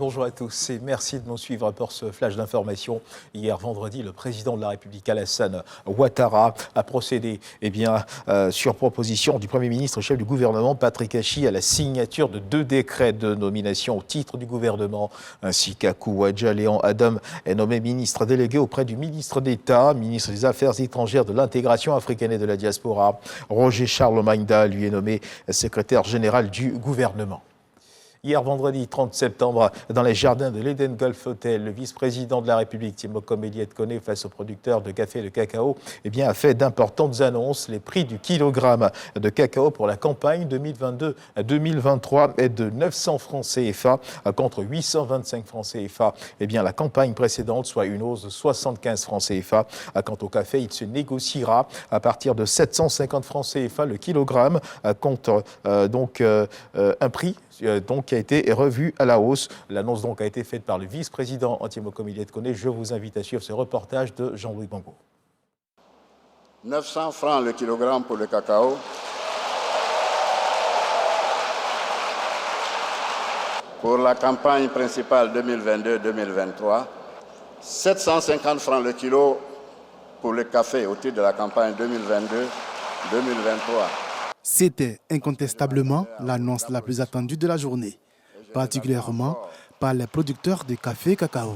bonjour à tous et merci de nous suivre pour ce flash d'information. Hier vendredi, le président de la République Alassane Ouattara a procédé sur proposition du Premier ministre chef du gouvernement Patrick Hachi à la signature de 2 décrets de nomination au titre du gouvernement, ainsi qu'Akou Wadja Léon Adam est nommé ministre délégué auprès du ministre d'État, ministre des Affaires étrangères, de l'intégration africaine et de la diaspora. Roger Charles Maïda lui est nommé secrétaire général du gouvernement. Hier vendredi 30 septembre, dans les jardins de l'Eden Golf Hotel, le vice-président de la République, Timokom Eliette-Koné, face aux producteurs de café et de cacao, a fait d'importantes annonces. Les prix du kilogramme de cacao pour la campagne 2022-2023 est de 900 francs CFA contre 825 francs CFA. La campagne précédente, soit une hausse de 75 francs CFA. Quant au café, il se négociera à partir de 750 francs CFA le kilogramme, contre un prix qui a été revu à la hausse. L'annonce donc a été faite par le vice-président Timokom Eliette-Koné. Je vous invite à suivre ce reportage de Jean-Louis Bango. 900 francs le kilogramme pour le cacao. Pour la campagne principale 2022-2023, 750 francs le kilo pour le café au titre de la campagne 2022-2023. C'était incontestablement l'annonce la plus attendue de la journée, particulièrement par les producteurs de café et cacao.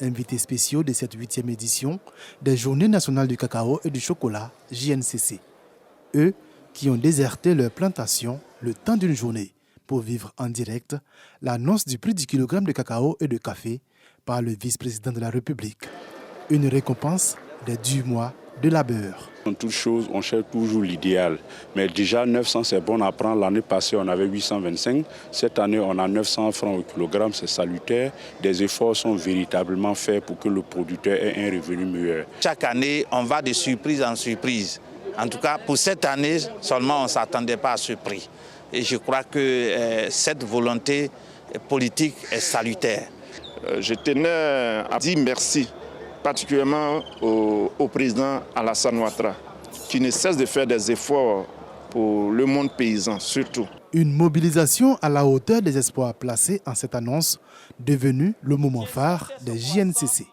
Invités spéciaux de cette 8e édition des Journées nationales du cacao et du chocolat, JNCC. Eux qui ont déserté leur plantation le temps d'une journée pour vivre en direct l'annonce du prix du kilogramme de cacao et de café par le vice-président de la République. Une récompense des 10 mois de labeur. En toute chose, on cherche toujours l'idéal. Mais déjà, 900, c'est bon à prendre. L'année passée, on avait 825. Cette année, on a 900 francs au kilogramme. C'est salutaire. Des efforts sont véritablement faits pour que le producteur ait un revenu meilleur. Chaque année, on va de surprise en surprise. En tout cas, pour cette année, seulement, on ne s'attendait pas à ce prix. Et je crois que cette volonté politique est salutaire. Je tenais à dire merci, particulièrement au président Alassane Ouattara, qui ne cesse de faire des efforts pour le monde paysan, surtout. Une mobilisation à la hauteur des espoirs placés en cette annonce, devenue le moment phare des JNCC.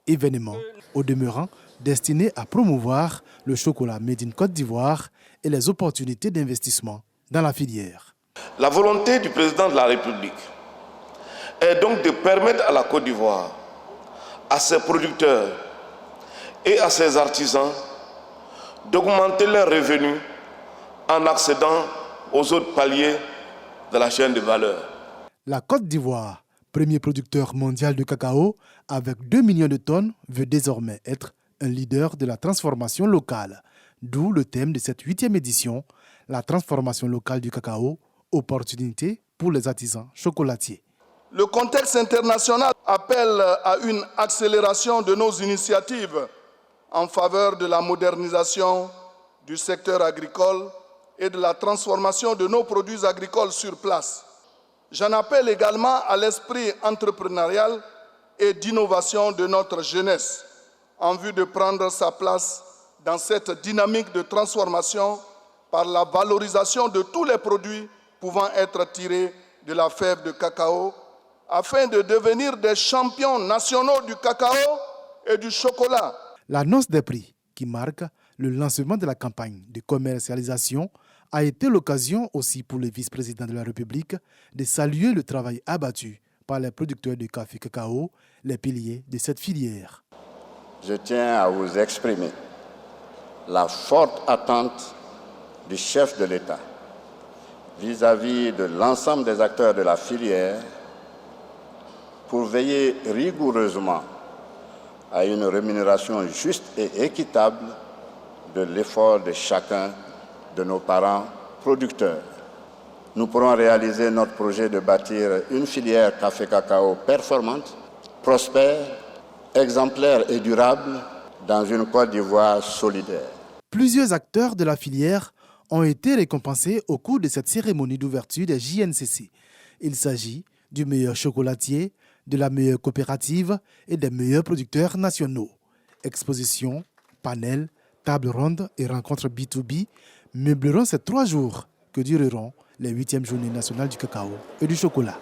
Événement, au demeurant, destiné à promouvoir le chocolat made in Côte d'Ivoire et les opportunités d'investissement dans la filière. La volonté du président de la République est donc de permettre à la Côte d'Ivoire, à ses producteurs et à ses artisans d'augmenter leurs revenus en accédant aux autres paliers de la chaîne de valeur. La Côte d'Ivoire, premier producteur mondial de cacao, avec 2 millions de tonnes, veut désormais être un leader de la transformation locale. D'où le thème de cette 8e édition, la transformation locale du cacao, opportunité pour les artisans chocolatiers. Le contexte international appelle à une accélération de nos initiatives en faveur de la modernisation du secteur agricole et de la transformation de nos produits agricoles sur place. J'en appelle également à l'esprit entrepreneurial et d'innovation de notre jeunesse en vue de prendre sa place dans cette dynamique de transformation par la valorisation de tous les produits pouvant être tirés de la fève de cacao afin de devenir des champions nationaux du cacao et du chocolat. L'annonce des prix, qui marque le lancement de la campagne de commercialisation, a été l'occasion aussi pour le vice-président de la République de saluer le travail abattu par les producteurs de café et cacao, les piliers de cette filière. Je tiens à vous exprimer la forte attente du chef de l'État vis-à-vis de l'ensemble des acteurs de la filière pour veiller rigoureusement à une rémunération juste et équitable de l'effort de chacun de nos parents producteurs. Nous pourrons réaliser notre projet de bâtir une filière café-cacao performante, prospère, exemplaire et durable dans une Côte d'Ivoire solidaire. Plusieurs acteurs de la filière ont été récompensés au cours de cette cérémonie d'ouverture des JNCC. Il s'agit du meilleur chocolatier, de la meilleure coopérative et des meilleurs producteurs nationaux. Exposition, panel, table ronde et rencontres B2B meubleront ces 3 jours que dureront les 8e journées nationales du cacao et du chocolat.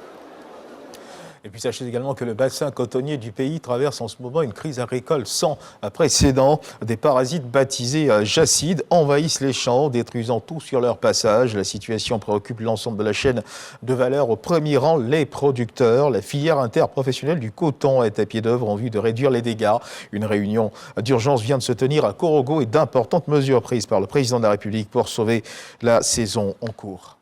Et puis sachez également que le bassin cotonnier du pays traverse en ce moment une crise agricole sans précédent. Des parasites baptisés jacides envahissent les champs, détruisant tout sur leur passage. La situation préoccupe l'ensemble de la chaîne de valeur, au premier rang les producteurs. La filière interprofessionnelle du coton est à pied d'œuvre en vue de réduire les dégâts. Une réunion d'urgence vient de se tenir à Korogo et d'importantes mesures prises par le président de la République pour sauver la saison en cours.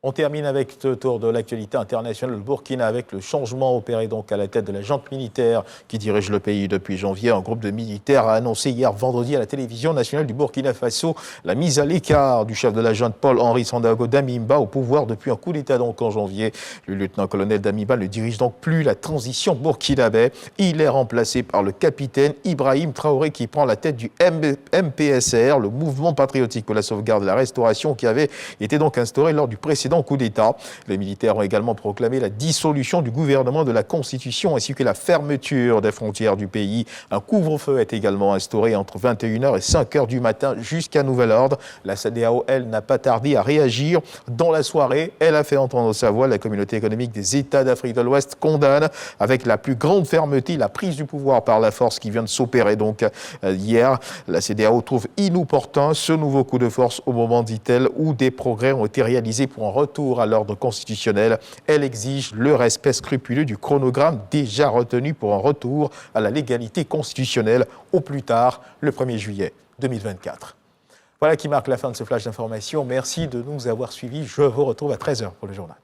On termine avec ce tour de l'actualité internationale. Le Burkina, avec le changement opéré donc à la tête de la junte militaire qui dirige le pays depuis janvier. Un groupe de militaires a annoncé hier vendredi à la télévision nationale du Burkina Faso la mise à l'écart du chef de la junte Paul-Henri Sandaogo Damiba au pouvoir depuis un coup d'État donc en janvier. Le lieutenant-colonel Damiba ne dirige donc plus la transition burkinabé. Il est remplacé par le capitaine Ibrahim Traoré qui prend la tête du MPSR, le mouvement patriotique pour la sauvegarde et la restauration qui avait été donc instauré lors du précédent coup d'État. Les militaires ont également proclamé la dissolution du gouvernement, de la Constitution ainsi que la fermeture des frontières du pays. Un couvre-feu est également instauré entre 21h et 5h du matin jusqu'à nouvel ordre. La CEDEAO, elle, n'a pas tardé à réagir. Dans la soirée, elle a fait entendre sa voix. La communauté économique des États d'Afrique de l'Ouest condamne avec la plus grande fermeté la prise du pouvoir par la force qui vient de s'opérer donc hier. La CEDEAO trouve inopportun ce nouveau coup de force au moment, dit-elle, où des progrès ont été réalisés pour un retour à l'ordre constitutionnel. Elle exige le respect scrupuleux du chronogramme déjà retenu pour un retour à la légalité constitutionnelle au plus tard le 1er juillet 2024. Voilà qui marque la fin de ce flash d'information. Merci de nous avoir suivis. Je vous retrouve à 13h pour le journal.